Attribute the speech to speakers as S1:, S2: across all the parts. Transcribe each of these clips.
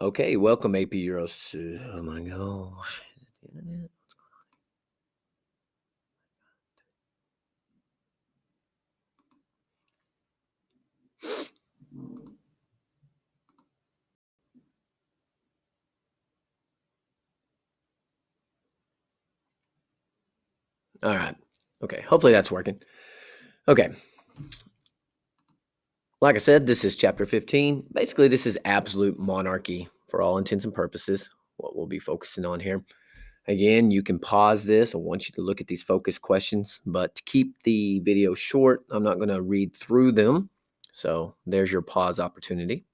S1: Okay, welcome AP Euros. Oh my gosh. The internet. All right. Okay, hopefully that's working. Okay, like I said, this is chapter 15. Basically, this is absolute monarchy for all intents and purposes, what we'll be focusing on here. Again, you can pause this. I want you to look at these focus questions, but to keep the video short, I'm not going to read through them. So there's your pause opportunity.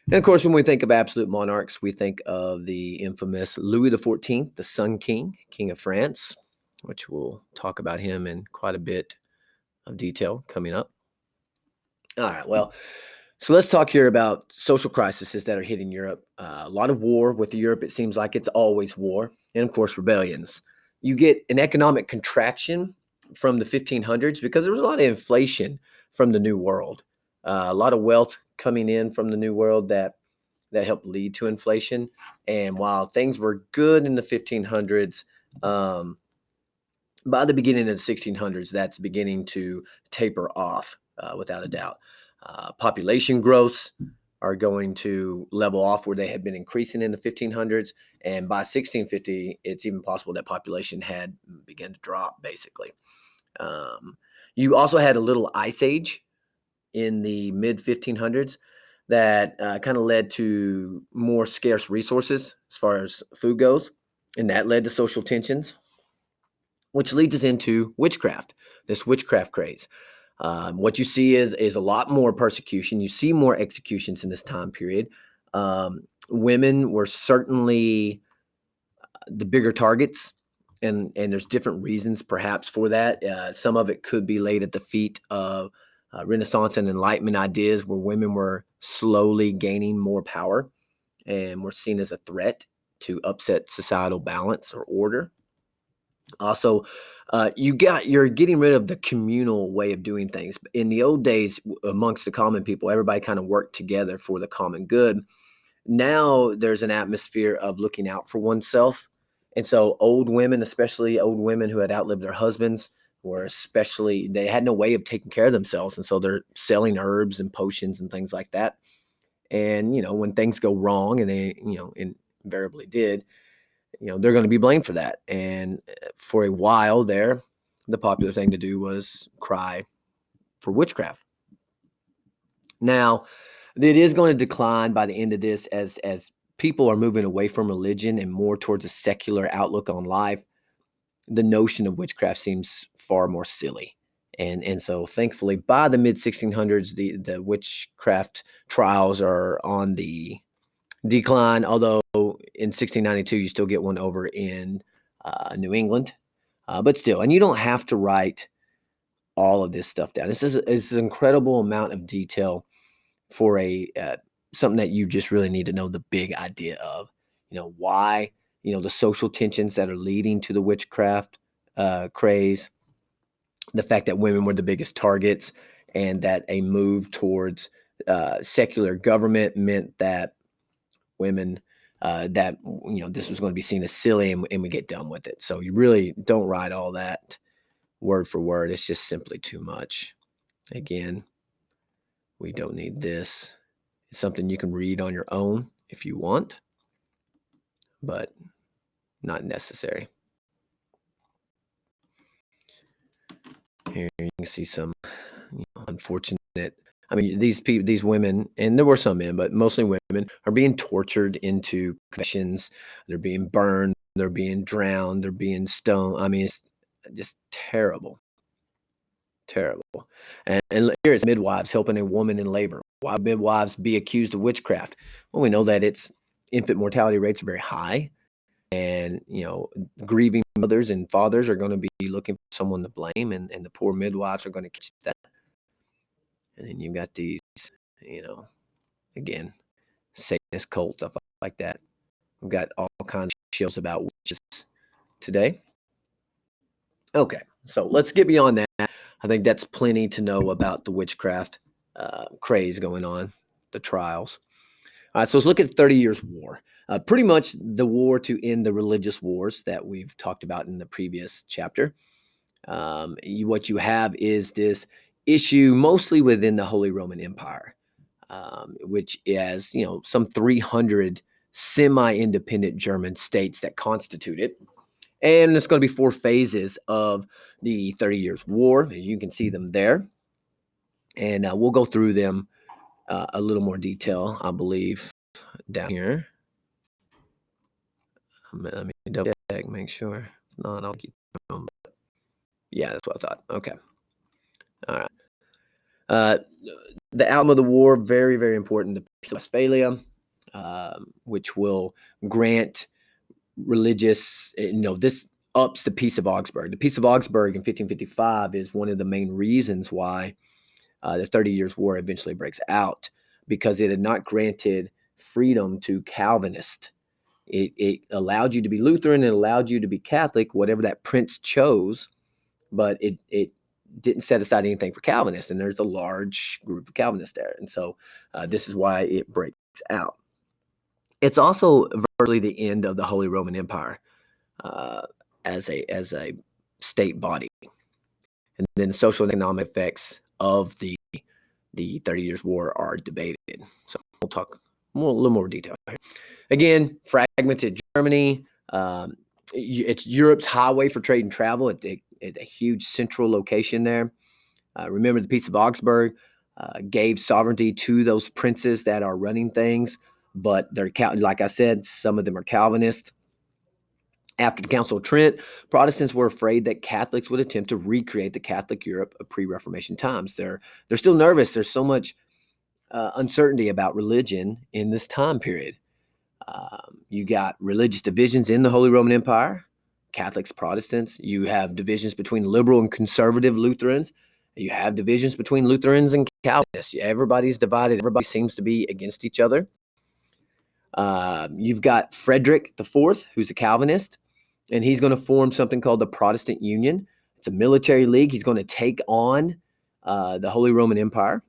S1: And of course, when we think of absolute monarchs, we think of the infamous Louis XIV, the Sun King, King of France, which we'll talk about him in quite a bit of detail coming up. All right, well, so let's talk here about social crises that are hitting Europe. A lot of war with Europe. It seems like it's always war, and of course, rebellions. You get an economic contraction from the 1500s because there was a lot of inflation from the New World. A lot of wealth coming in from the New World that helped lead to inflation. And while things were good in the 1500s, by the beginning of the 1600s, that's beginning to taper off without a doubt. Population growths are going to level off where they had been increasing in the 1500s. And by 1650, it's even possible that population had begun to drop, basically. Um, you also had a little ice age in the mid 1500s that kind of led to more scarce resources as far as food goes. And that led to social tensions, which leads us into witchcraft, this witchcraft craze. What you see is a lot more persecution. You see more executions in this time period. Women were certainly the bigger targets, and there's different reasons perhaps for that. Some of it could be laid at the feet of Renaissance and Enlightenment ideas, where women were slowly gaining more power and were seen as a threat to upset societal balance or order. Also, you're getting rid of the communal way of doing things. In the old days, amongst the common people, everybody kind of worked together for the common good. Now there's an atmosphere of looking out for oneself, and so old women, especially old women who had outlived their husbands, were especially they had no way of taking care of themselves, and so they're selling herbs and potions and things like that. And when things go wrong, and they invariably did, they're going to be blamed for that. And for a while there, the popular thing to do was cry for witchcraft. Now, it is going to decline by the end of this as people are moving away from religion and more towards a secular outlook on life. The notion of witchcraft seems far more silly. And so thankfully by the mid 1600s, the witchcraft trials are on the decline, although in 1692 you still get one over in New England, but still, and you don't have to write all of this stuff down. This is an incredible amount of detail for a something that you just really need to know the big idea of. Why, the social tensions that are leading to the witchcraft craze, the fact that women were the biggest targets, and that a move towards secular government meant that women that this was going to be seen as silly, and we get done with it. So you really don't write all that word for word. It's just simply too much. Again, we don't need this. It's something you can read on your own if you want, but not necessary. Here you can see some unfortunate. I mean, these women, and there were some men, but mostly women, are being tortured into confessions. They're being burned. They're being drowned. They're being stoned. I mean, it's just terrible, terrible. And here it's midwives helping a woman in labor. Why would midwives be accused of witchcraft? Well, we know that its infant mortality rates are very high, and grieving mothers and fathers are going to be looking for someone to blame, and the poor midwives are going to catch that. And then you've got these, you know, again, Satanist cult stuff like that. We've got all kinds of shows about witches today. Okay, so let's get beyond that. I think that's plenty to know about the witchcraft craze going on, the trials. All right, so let's look at the 30 Years' War. Pretty much the war to end the religious wars that we've talked about in the previous chapter. What you have is this issue mostly within the Holy Roman Empire, which is, some 300 semi-independent German states that constitute it. And it's going to be 4 phases of the 30 Years' War. You can see them there. And we'll go through them a little more detail, I believe, down here. Let me double check, make sure. If not, I'll keep going. Yeah, that's what I thought. Okay. All right. The outcome of the war, very, very important. The Peace of Westphalia, which will grant religious, this ups the Peace of Augsburg. The Peace of Augsburg in 1555 is one of the main reasons why the 30 Years' War eventually breaks out, because it had not granted freedom to Calvinists. It allowed you to be Lutheran, it allowed you to be Catholic, whatever that prince chose, but it didn't set aside anything for Calvinists, and there's a large group of Calvinists there, and so this is why it breaks out. It's also virtually the end of the Holy Roman Empire as a state body, and then the social and economic effects of the 30 Years' War are debated. So we'll talk a little more detail here. Again, fragmented Germany. It's Europe's highway for trade and travel at a huge central location there. Remember, the Peace of Augsburg gave sovereignty to those princes that are running things, but they're, like I said, some of them are Calvinist. After the Council of Trent, Protestants were afraid that Catholics would attempt to recreate the Catholic Europe of pre-Reformation times. They're still nervous. There's so much uncertainty about religion in this time period. You got religious divisions in the Holy Roman Empire, Catholics, Protestants. You have divisions between liberal and conservative Lutherans. You have divisions between Lutherans and Calvinists. Everybody's divided. Everybody seems to be against each other. You've got Frederick IV, who's a Calvinist, and he's going to form something called the Protestant Union. It's a military league. He's going to take on the Holy Roman Empire.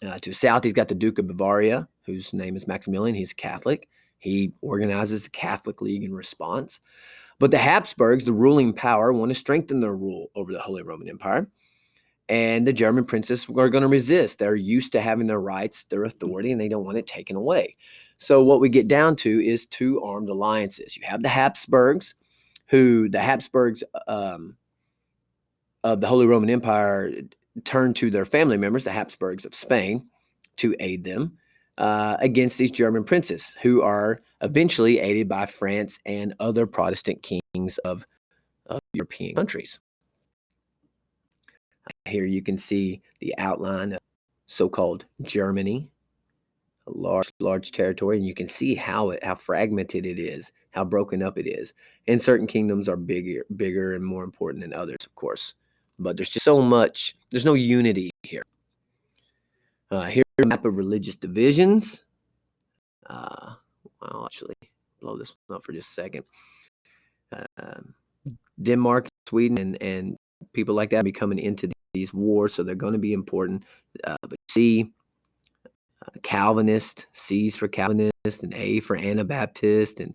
S1: To the south, he's got the Duke of Bavaria, whose name is Maximilian. He's a Catholic. He organizes the Catholic League in response. But the Habsburgs, the ruling power, want to strengthen their rule over the Holy Roman Empire. And the German princes are going to resist. They're used to having their rights, their authority, and they don't want it taken away. So what we get down to is 2 armed alliances. You have the Habsburgs, of the Holy Roman Empire turn to their family members, the Habsburgs of Spain, to aid them against these German princes, who are eventually aided by France and other Protestant kings of European countries. Here you can see the outline of so-called Germany, a large territory, and you can see how fragmented it is, how broken up it is. And certain kingdoms are bigger and more important than others, of course. But there's just so much. There's no unity here. Here's a map of religious divisions. I'll actually blow this one up for just a second. Denmark, Sweden, and people like that are becoming into these wars, so they're going to be important. But C, Calvinist, C's for Calvinist, and A for Anabaptist, and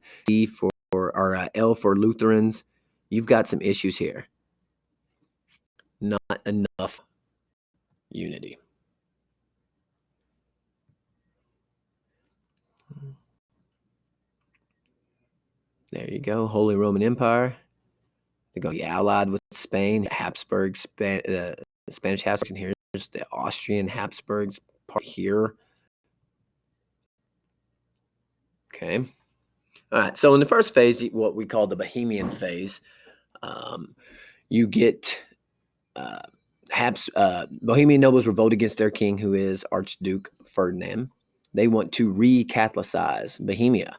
S1: L for Lutherans. You've got some issues here. Not enough unity. There you go, Holy Roman Empire. They're going to be allied with Spain, Habsburgs, the Spanish Habsburgs, and here's the Austrian Habsburgs part here. Okay. All right, so in the first phase, what we call the Bohemian phase, you get Bohemian nobles revolt against their king, who is Archduke Ferdinand. They want to re-Catholicize Bohemia.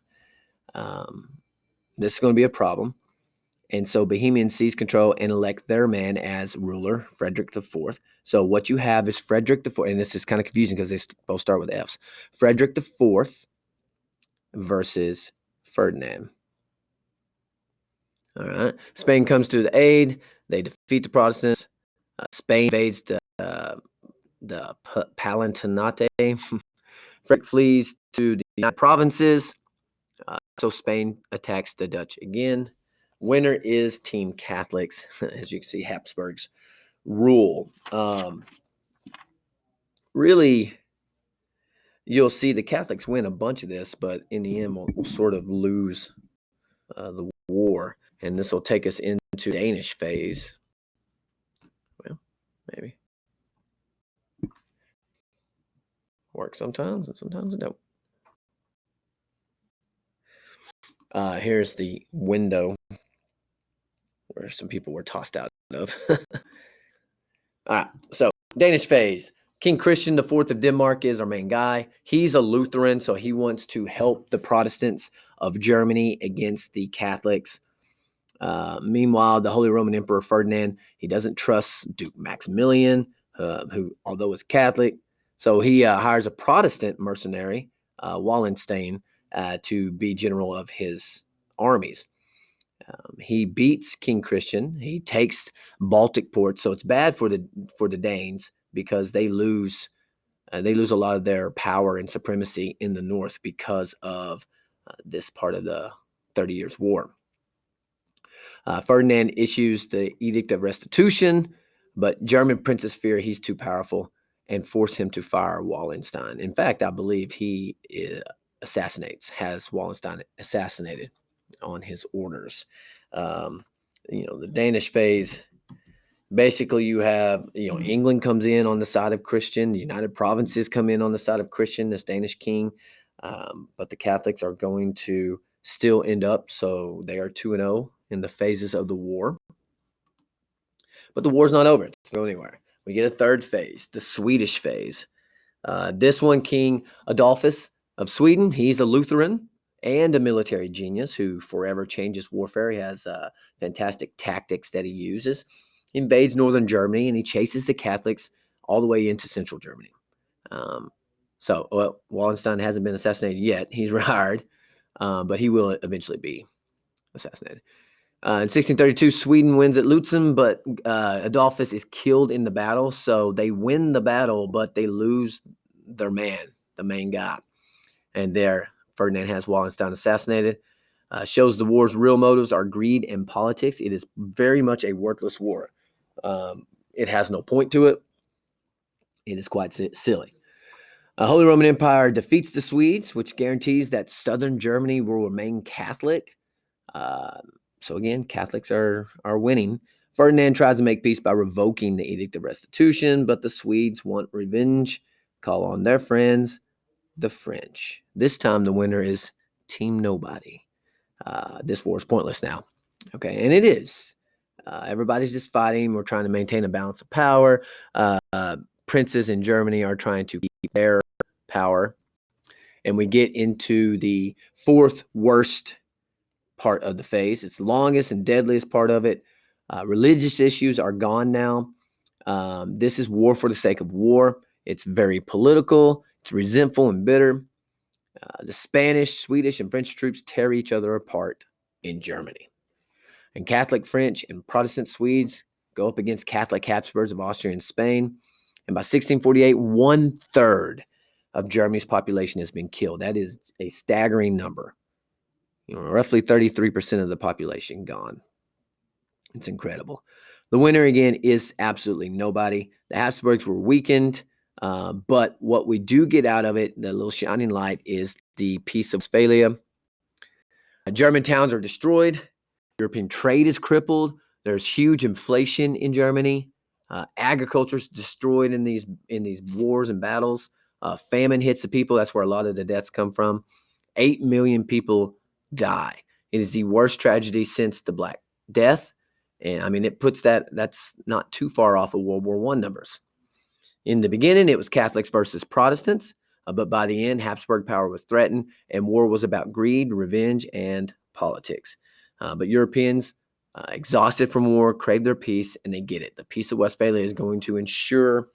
S1: This is going to be a problem. And so Bohemians seize control and elect their man as ruler, Frederick IV. So what you have is Frederick IV, and this is kind of confusing because they both start with F's. Frederick IV versus Ferdinand. All right. Spain comes to the aid. They defeat the Protestants. Spain invades the Palatinate. Frederick flees to the United Provinces. So Spain attacks the Dutch again. Winner is Team Catholics. As you can see, Habsburgs rule. Really, you'll see the Catholics win a bunch of this, but in the end, we'll sort of lose the war. And this will take us into the Danish phase. Well, maybe. Works sometimes, and sometimes it don't. Here's the window where some people were tossed out of. All right, so Danish phase. King Christian IV of Denmark is our main guy. He's a Lutheran, so he wants to help the Protestants of Germany against the Catholics. Meanwhile, the Holy Roman Emperor Ferdinand, he doesn't trust Duke Maximilian, who, although is Catholic, so he hires a Protestant mercenary, Wallenstein, to be general of his armies. He beats King Christian. He takes Baltic ports, so it's bad for the Danes because they lose a lot of their power and supremacy in the north because of this part of the 30 Years' War. Ferdinand issues the Edict of Restitution, but German princes fear he's too powerful and force him to fire Wallenstein. In fact, I believe he has Wallenstein assassinated on his orders. The Danish phase, basically you have, England comes in on the side of Christian, the United Provinces come in on the side of Christian, this Danish king, but the Catholics are going to still end up, so they are 2-0 in the phases of the war. But the war's not over. It's not going anywhere. We get a third phase, the Swedish phase. This one, King Adolphus of Sweden, he's a Lutheran and a military genius who forever changes warfare. He has fantastic tactics that he uses. He invades northern Germany and he chases the Catholics all the way into central Germany. Wallenstein hasn't been assassinated yet. He's retired, but he will eventually be assassinated. In 1632, Sweden wins at Lutzen, but Adolphus is killed in the battle. So they win the battle, but they lose their man, the main guy. And there, Ferdinand has Wallenstein assassinated. Shows the war's real motives are greed and politics. It is very much a worthless war. It has no point to it. It is quite silly. Holy Roman Empire defeats the Swedes, which guarantees that southern Germany will remain Catholic. So again, Catholics are winning. Ferdinand tries to make peace by revoking the Edict of Restitution, but the Swedes want revenge, call on their friends, the French. This time the winner is Team Nobody. This war is pointless now. Okay, and it is. Everybody's just fighting. We're trying to maintain a balance of power. Princes in Germany are trying to keep their power. And we get into the fourth worst part of the phase. It's the longest and deadliest part of it. Religious issues are gone now. This is war for the sake of war. It's very political. It's resentful and bitter. The Spanish, Swedish, and French troops tear each other apart in Germany. And Catholic French and Protestant Swedes go up against Catholic Habsburgs of Austria and Spain. And by 1648, 1/3 of Germany's population has been killed. That is a staggering number. Roughly 33% of the population gone. It's incredible. The winner, again, is absolutely nobody. The Habsburgs were weakened, but what we do get out of it, the little shining light, is the Peace of Westphalia. German towns are destroyed. European trade is crippled. There's huge inflation in Germany. Agriculture is destroyed in these wars and battles. Famine hits the people. That's where a lot of the deaths come from. 8 million people die. It is the worst tragedy since the Black Death. And I mean, it puts that's not too far off of World War I numbers. In the beginning, it was Catholics versus Protestants, but by the end, Habsburg power was threatened, and war was about greed, revenge, and politics. But Europeans, exhausted from war, crave their peace, and they get it. The Peace of Westphalia is going to ensure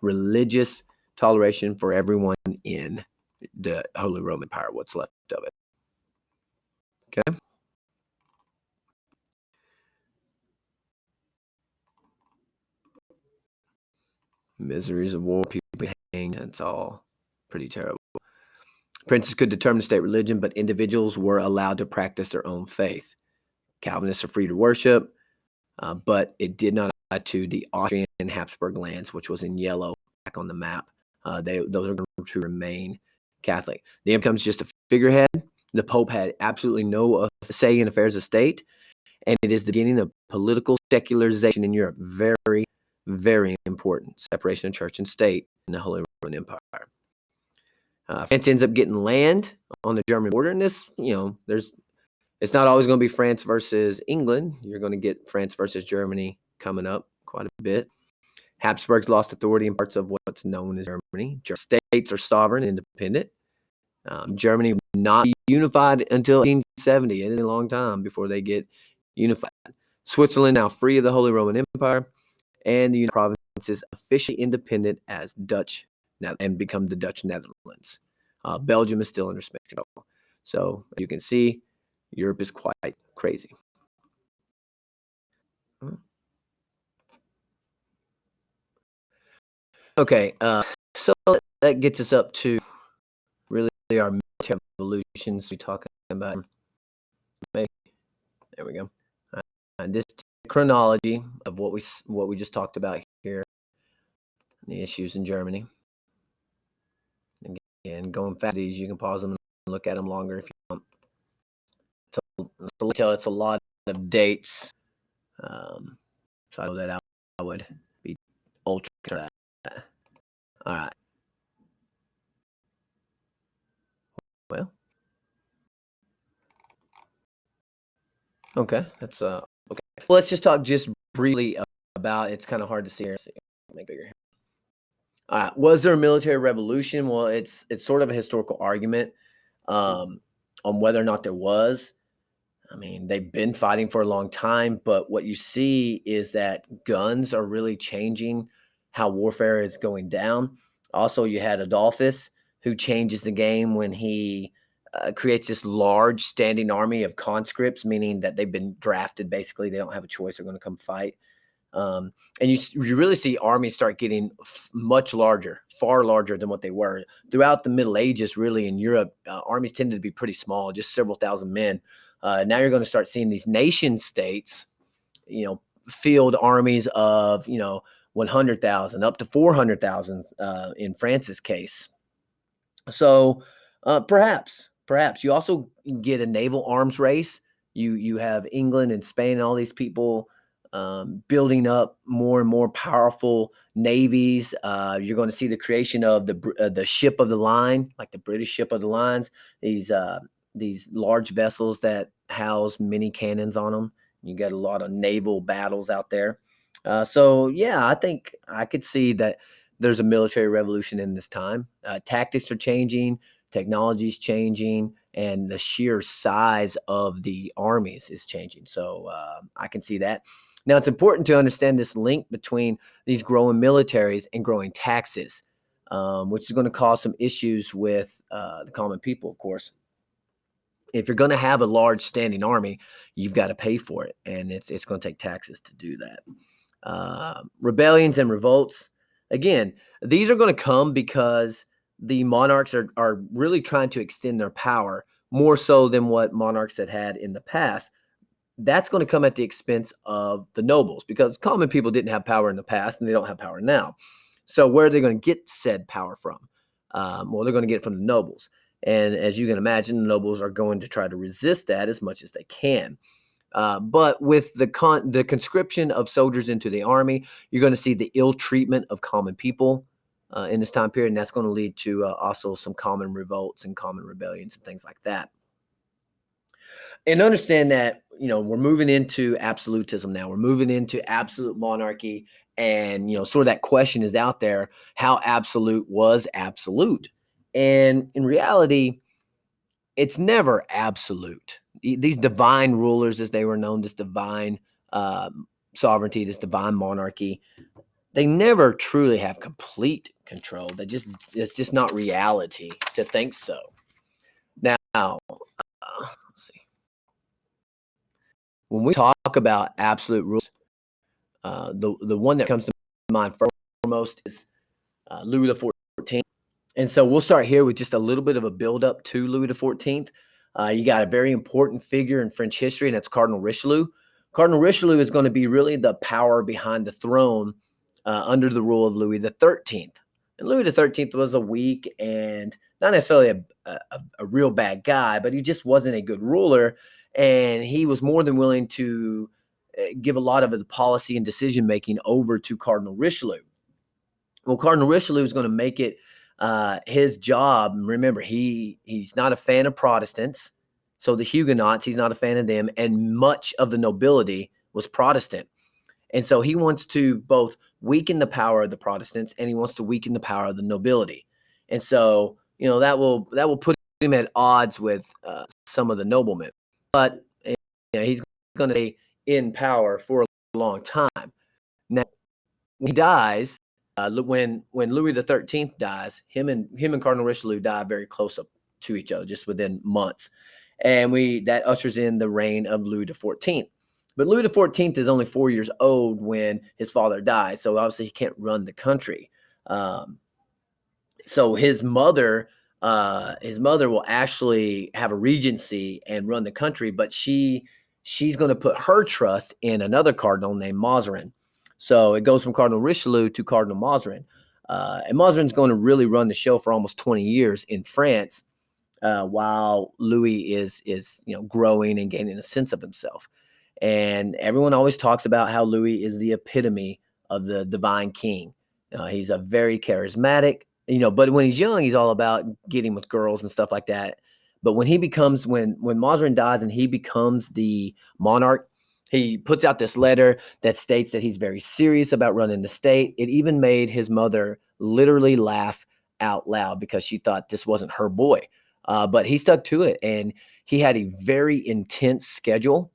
S1: religious toleration for everyone in the Holy Roman Empire, what's left of it. Okay. Miseries of war, people hanged. That's all pretty terrible. Princes could determine the state religion, but individuals were allowed to practice their own faith. Calvinists are free to worship, but it did not apply to the Austrian and Habsburg lands, which was in yellow back on the map. Those are going to remain Catholic. The Emperor becomes just a figurehead. The Pope had absolutely no say in affairs of state, and it is the beginning of political secularization in Europe. Very, very important. Separation of church and state in the Holy Roman Empire. France ends up getting land on the German border, and this, it's not always going to be France versus England. You're going to get France versus Germany coming up quite a bit. Habsburgs lost authority in parts of what's known as Germany. States are sovereign and independent. Germany will not be unified until 1870. It is a long time before they get unified. Switzerland now free of the Holy Roman Empire, and the United Provinces officially independent as Dutch and become the Dutch Netherlands. Belgium is still under Spanish control. So as you can see, Europe is quite crazy. Okay, so that gets us up to really our military evolutions we talking about. There we go. This chronology of what we just talked about here, the issues in Germany. Again, going fast these, you can pause them and look at them longer if you want. So it's a lot of dates. So I know that I would be ultra that. All right. Well. Okay. That's okay. Well, let's just talk just briefly about. It's kind of hard to see here. Make bigger. All right. Was there a military revolution? Well, it's sort of a historical argument on whether or not there was. I mean, they've been fighting for a long time, but what you see is that guns are really changing how warfare is going down. Also, you had Adolphus, who changes the game when he creates this large standing army of conscripts, meaning that they've been drafted. Basically, they don't have a choice; they're going to come fight. And you really see armies start getting much larger, far larger than what they were throughout the Middle Ages. Really, in Europe, armies tended to be pretty small, just several thousand men. Now you're going to start seeing these nation states, field armies of 100,000 up to 400,000 in France's case. So perhaps you also get a naval arms race. You have England and Spain and all these people building up more and more powerful navies. You're going to see the creation of the ship of the line, like the British ship of the lines. These large vessels that house many cannons on them. You get a lot of naval battles out there. So yeah, I think I could see that there's a military revolution in this time. Tactics are changing, technology is changing, and the sheer size of the armies is changing. So I can see that. Now, it's important to understand this link between these growing militaries and growing taxes, which is going to cause some issues with the common people, of course. If you're going to have a large standing army, you've got to pay for it, and it's going to take taxes to do that. Rebellions and revolts, again, these are going to come because the monarchs are really trying to extend their power more so than what monarchs had in the past. That's going to come at the expense of the nobles, because common people didn't have power in the past and they don't have power now. So where are they going to get said power from? Well, they're going to get it from the nobles. And as you can imagine, the nobles are going to try to resist that as much as they can. But with the conscription of soldiers into the army, you're going to see the ill treatment of common people in this time period. And that's going to lead to also some common revolts and common rebellions and things like that. And understand that, we're moving into absolutism now. We're moving into absolute monarchy. And, sort of that question is out there, how absolute was absolute? And in reality, it's never absolute. These divine rulers, as they were known, this divine sovereignty, this divine monarchy, they never truly have complete control. It's just not reality to think so. Now, let's see. When we talk about absolute rules, the one that comes to mind foremost is Louis XIV. And so we'll start here with just a little bit of a build up to Louis XIV. You got a very important figure in French history, and that's Cardinal Richelieu. Cardinal Richelieu is going to be really the power behind the throne under the rule of Louis XIII. And Louis XIII was a weak and not necessarily a real bad guy, but he just wasn't a good ruler. And he was more than willing to give a lot of the policy and decision making over to Cardinal Richelieu. Well, Cardinal Richelieu is going to make it his job. Remember, he's not a fan of Protestants, so the Huguenots, he's not a fan of them, and much of the nobility was Protestant. And so he wants to both weaken the power of the Protestants and he wants to weaken the power of the nobility. And so, that will put him at odds with some of the noblemen. But he's going to stay in power for a long time. Now, when he dies, when Louis XIII dies, him and Cardinal Richelieu die very close up to each other, just within months, and that ushers in the reign of Louis XIV. But Louis XIV is only 4 years old when his father dies, so obviously he can't run the country. So his mother will actually have a regency and run the country, but she's going to put her trust in another cardinal named Mazarin. So it goes from Cardinal Richelieu to Cardinal Mazarin. And Mazarin's going to really run the show for almost 20 years in France, while Louis is growing and gaining a sense of himself. And everyone always talks about how Louis is the epitome of the divine king. He's a very charismatic, but when he's young, he's all about getting with girls and stuff like that. But when Mazarin dies and he becomes the monarch, he puts out this letter that states that he's very serious about running the state. It even made his mother literally laugh out loud because she thought this wasn't her boy. But he stuck to it, and he had a very intense schedule.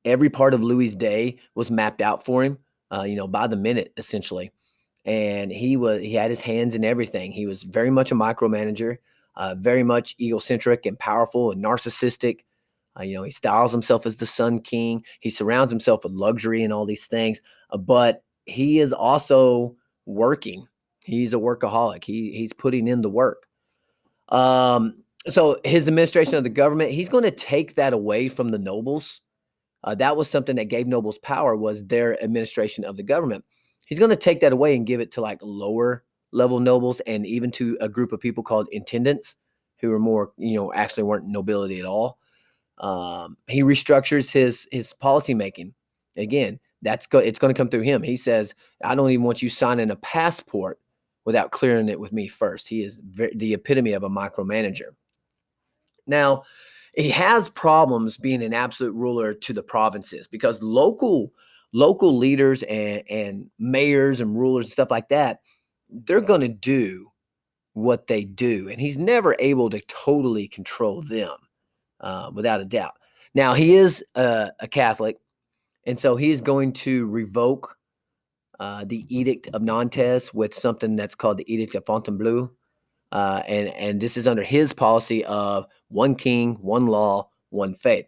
S1: Every part of Louis's day was mapped out for him, by the minute, essentially. And he had his hands in everything. He was very much a micromanager, very much egocentric and powerful and narcissistic. He styles himself as the Sun King. He surrounds himself with luxury and all these things, but he is also working. He's a workaholic. He's putting in the work. So his administration of the government, he's going to take that away from the nobles. That was something that gave nobles power, was their administration of the government. He's going to take that away and give it to like lower level nobles and even to a group of people called intendants, who were more, actually weren't nobility at all. He restructures his policy making. Again, it's going to come through him. He says, I don't even want you signing a passport without clearing it with me first. He is the epitome of a micromanager. Now, he has problems being an absolute ruler to the provinces because local leaders and mayors and rulers and stuff like that, they're going to do what they do. And he's never able to totally control them. Without a doubt. Now, he is a Catholic, and so he is going to revoke the Edict of Nantes with something that's called the Edict of Fontainebleau. And this is under his policy of one king, one law, one faith.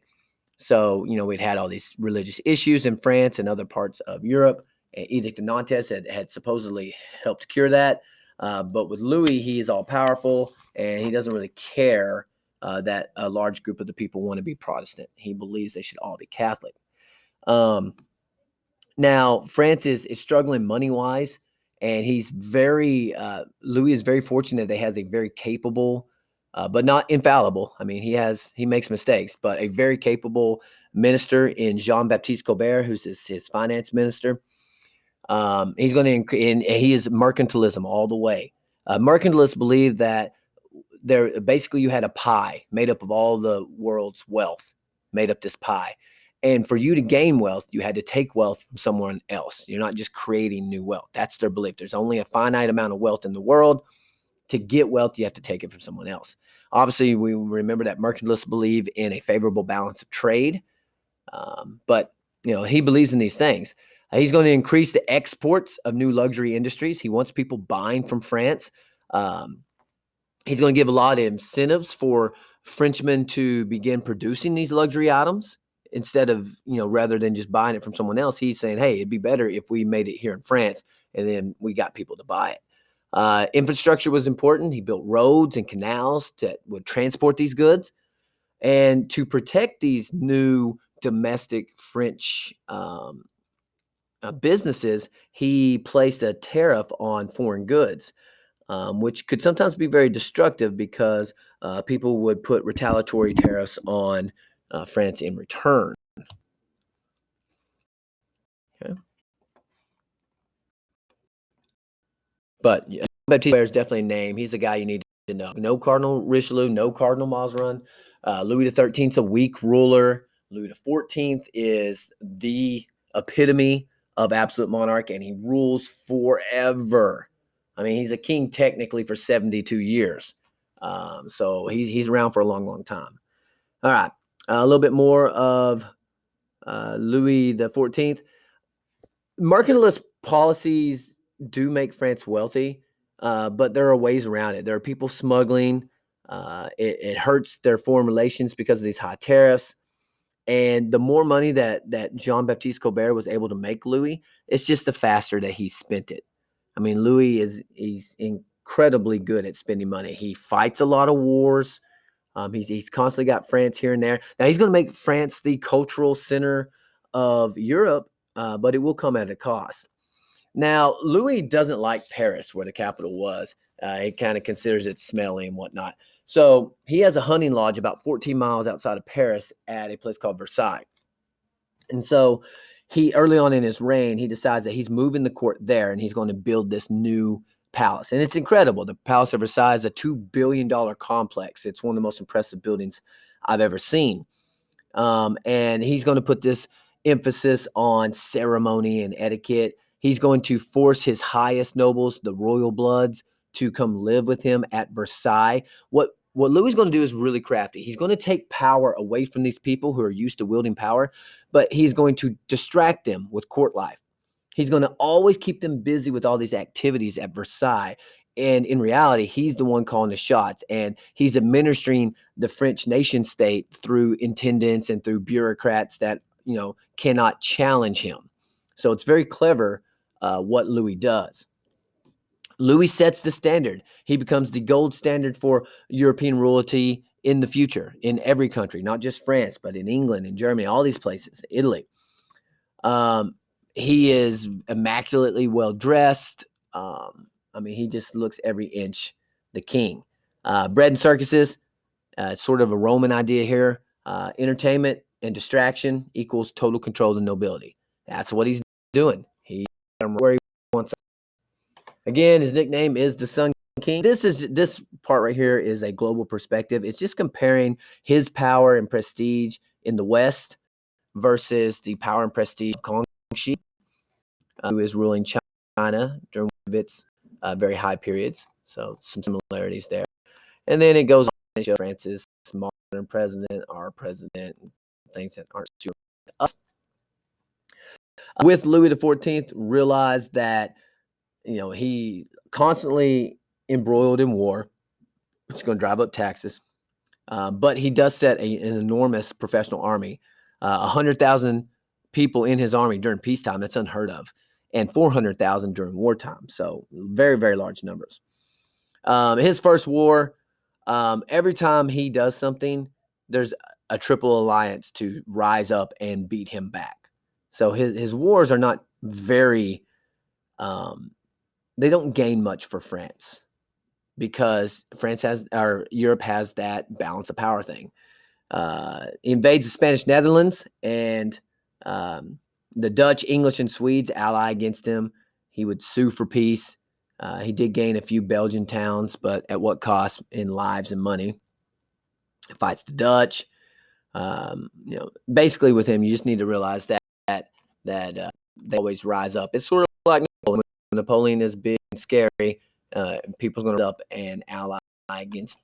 S1: So, we'd had all these religious issues in France and other parts of Europe. And Edict of Nantes had supposedly helped cure that. But with Louis, he is all powerful, and he doesn't really care that a large group of the people want to be Protestant. He believes they should all be Catholic. Now, France is struggling money-wise, and Louis is very fortunate that he has a very capable, but not infallible. I mean, he makes mistakes, but a very capable minister in Jean-Baptiste Colbert, who's his finance minister. He's going to, and he is mercantilism all the way. Mercantilists believe that basically you had a pie made up of all the world's wealth, made up this pie. And for you to gain wealth, you had to take wealth from someone else. You're not just creating new wealth. That's their belief. There's only a finite amount of wealth in the world. To get wealth, you have to take it from someone else. Obviously, we remember that mercantilists believe in a favorable balance of trade. But he believes in these things. He's going to increase the exports of new luxury industries. He wants people buying from France. He's going to give a lot of incentives for Frenchmen to begin producing these luxury items instead of, rather than just buying it from someone else. He's saying, hey, it'd be better if we made it here in France and then we got people to buy it. Infrastructure was important. He built roads and canals that would transport these goods. And to protect these new domestic French businesses, he placed a tariff on foreign goods, which could sometimes be very destructive because people would put retaliatory tariffs on France in return. Okay. But yeah, Baptiste Bear is definitely a name. He's a guy you need to know. No Cardinal Richelieu, no Cardinal Mazarin. Louis XIII is a weak ruler. Louis XIV is the epitome of absolute monarch, and he rules forever. I mean, he's a king technically for 72 years. So he's around for a long, long time. All right. A little bit more of Louis XIV. Mercantilist policies do make France wealthy, but there are ways around it. There are people smuggling. It hurts their foreign relations because of these high tariffs. And the more money that Jean Baptiste Colbert was able to make Louis, it's just the faster that he spent it. I mean, Louis he's incredibly good at spending money. He fights a lot of wars. He's constantly got France here and there. Now he's going to make France the cultural center of Europe, but it will come at a cost. Now, Louis doesn't like Paris, where the capital was. He kind of considers it smelly and whatnot. So he has a hunting lodge about 14 miles outside of Paris at a place called Versailles. And so he, early on in his reign, he decides that he's moving the court there and he's going to build this new palace. And it's incredible. The Palace of Versailles is a $2 billion complex. It's one of the most impressive buildings I've ever seen. And he's going to put this emphasis on ceremony and etiquette. He's going to force his highest nobles, the royal bloods, to come live with him at Versailles. What Louis is going to do is really crafty. He's going to take power away from these people who are used to wielding power, but he's going to distract them with court life. He's going to always keep them busy with all these activities at Versailles. And in reality, he's the one calling the shots, and he's administering the French nation state through intendants and through bureaucrats that, cannot challenge him. So it's very clever what Louis does. Louis sets the standard. He becomes the gold standard for European royalty in the future, in every country, not just France, but in England, in Germany, all these places, Italy. He is immaculately well dressed. He just looks every inch the king. Bread and circuses, sort of a Roman idea here. Entertainment and distraction equals total control of nobility. That's what he's doing. He's where he wants. Again, his nickname is the Sun King. This part right here is a global perspective. It's just comparing his power and prestige in the West versus the power and prestige of Kangxi, who is ruling China during one of its very high periods. So some similarities there. And then it goes on to show France's modern president, our president, things that aren't super us. With Louis XIV, realized that he constantly embroiled in war, which is going to drive up taxes. But he does set an enormous professional army, 100,000 people in his army during peacetime. That's unheard of. And 400,000 during wartime. So very, very large numbers. His first war, every time he does something, there's a triple alliance to rise up and beat him back. So his wars are not very, they don't gain much for France because Europe has that balance of power thing. He invades the Spanish Netherlands, and the Dutch, English, and Swedes ally against him. He would sue for peace. He did gain a few Belgian towns, but at what cost in lives and money? Fights the Dutch. Basically with him, you just need to realize that they always rise up. It's sort of like Napoleon is big and scary. People's going to rise up and ally against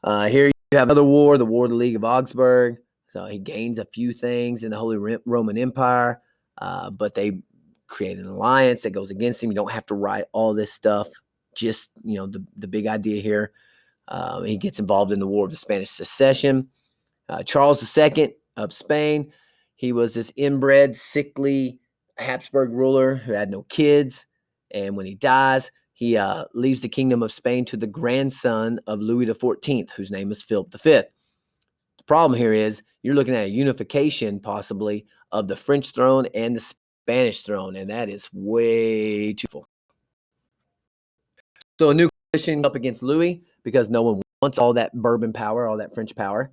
S1: him. Here you have another war, the War of the League of Augsburg. So he gains a few things in the Holy Roman Empire, but they create an alliance that goes against him. You don't have to write all this stuff. Just, the big idea here. He gets involved in the War of the Spanish Succession. Charles II of Spain, he was this inbred, sickly Habsburg ruler who had no kids. And when he dies, he leaves the kingdom of Spain to the grandson of Louis XIV, whose name is Philip V. The problem here is you're looking at a unification possibly of the French throne and the Spanish throne, and that is way too full. So a new coalition up against Louis because no one wants all that Bourbon power, all that French power.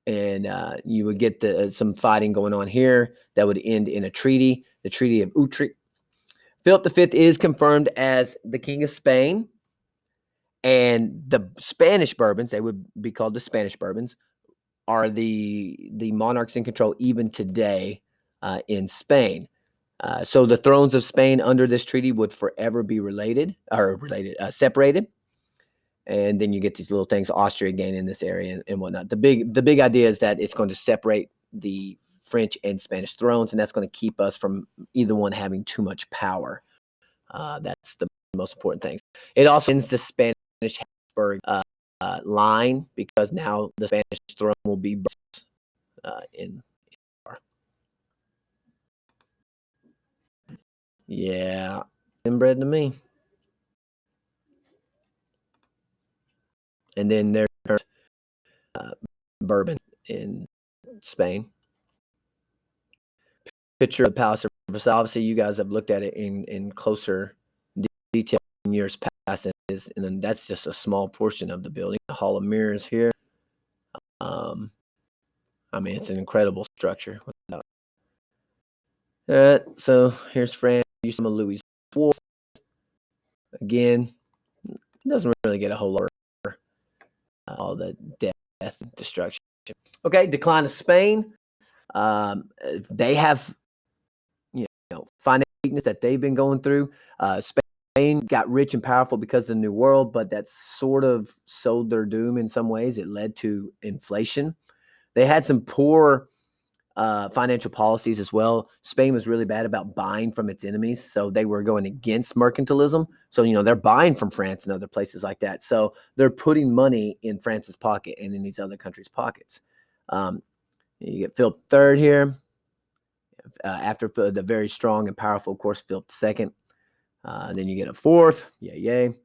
S1: And you would get some fighting going on here that would end in a treaty, the Treaty of Utrecht. Philip V is confirmed as the King of Spain, and the Spanish Bourbons, they would be called the Spanish Bourbons, are the monarchs in control even today in Spain. So the thrones of Spain under this treaty would forever be separated. And then you get these little things, Austria gaining this area and whatnot. The big idea is that it's going to separate the French and Spanish thrones, and that's going to keep us from either one having too much power. That's the most important thing. It also ends the Spanish Habsburg line because now the Spanish throne will be in. Yeah, inbred to me. And then there's Bourbon in Spain. Picture of the Palace of Versailles. Obviously, you guys have looked at it in closer detail in years past, and that's just a small portion of the building. The Hall of Mirrors here. I mean, it's an incredible structure. So here's France. Some of Louis XIV. Again, it doesn't really get a whole lot of all the death and destruction. Okay, decline of Spain. They have, financial weakness that they've been going through. Spain got rich and powerful because of the New World, but that sort of sowed their doom in some ways. It led to inflation. They had some poor financial policies as well. Spain was really bad about buying from its enemies, so they were going against mercantilism. So, they're buying from France and other places like that. So they're putting money in France's pocket and in these other countries' pockets. You get Philip III here. After the very strong and powerful, of course, Philip II. Then you get a fourth. Yay.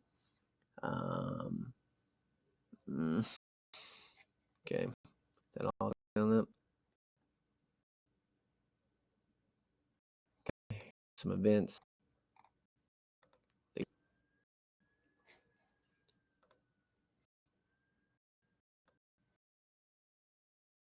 S1: Okay. Is that all on that? Okay. Some events.